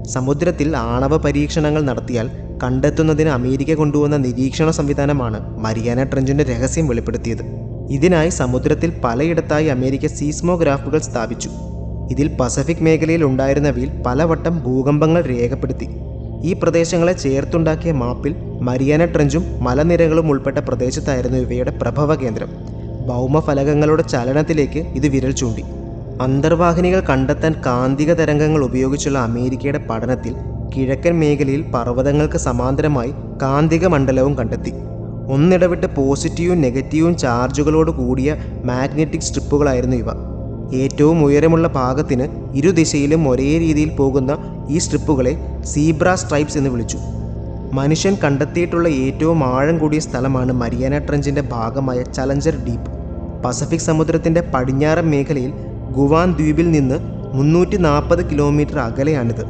സമുദ്രത്തിൽ ആണവ പരീക്ഷണങ്ങൾ നടത്തിയാൽ കണ്ടെത്തുന്നതിന് അമേരിക്ക കൊണ്ടുവന്ന നിരീക്ഷണ സംവിധാനമാണ് മരിയാന ട്രെഞ്ചിൻ്റെ രഹസ്യം വെളിപ്പെടുത്തിയത്. ഇതിനായി സമുദ്രത്തിൽ പലയിടത്തായി അമേരിക്ക സീസ്മോഗ്രാഫുകൾ സ്ഥാപിച്ചു. ഇതിൽ പസഫിക് മേഖലയിൽ ഉണ്ടായിരുന്നവയിൽ പലവട്ടം ഭൂകമ്പങ്ങൾ രേഖപ്പെടുത്തി. ഈ പ്രദേശങ്ങളെ ചേർത്തുണ്ടാക്കിയ മാപ്പിൽ മരിയാന ട്രെഞ്ചും മലനിരകളും ഉൾപ്പെട്ട പ്രദേശത്തായിരുന്നു ഇവയുടെ പ്രഭവ കേന്ദ്രം. ഭൗമഫലകങ്ങളുടെ ചലനത്തിലേക്ക് ഇത് വിരൽ ചൂണ്ടി. അന്തർവാഹിനികൾ കണ്ടെത്താൻ കാന്തിക തരംഗങ്ങൾ ഉപയോഗിച്ചുള്ള അമേരിക്കയുടെ പഠനത്തിൽ കിഴക്കൻ മേഖലയിൽ പർവ്വതങ്ങൾക്ക് സമാന്തരമായി കാന്തിക മണ്ഡലവും കണ്ടെത്തി. ഒന്നിടവിട്ട് പോസിറ്റീവും നെഗറ്റീവും ചാർജുകളോട് കൂടിയ മാഗ്നറ്റിക് സ്ട്രിപ്പുകളായിരുന്നു ഇവ. ഏറ്റവും ഉയരമുള്ള ഭാഗത്തിന് ഇരുദിശയിലും ഒരേ രീതിയിൽ പോകുന്ന ഈ സ്ട്രിപ്പുകളെ സീബ്ര സ്ട്രൈപ്സ് എന്ന് വിളിച്ചു. മനുഷ്യൻ കണ്ടെത്തിയിട്ടുള്ള ഏറ്റവും ആഴം കൂടിയ സ്ഥലമാണ് മരിയാന ട്രെഞ്ചിൻ്റെ ഭാഗമായ ചലഞ്ചർ ഡീപ്പ്. പസഫിക് സമുദ്രത്തിൻ്റെ പടിഞ്ഞാറൻ മേഖലയിൽ ഗുവാൻ ദ്വീപിൽ നിന്ന് 340 കിലോമീറ്റർ അകലെയാണിത്.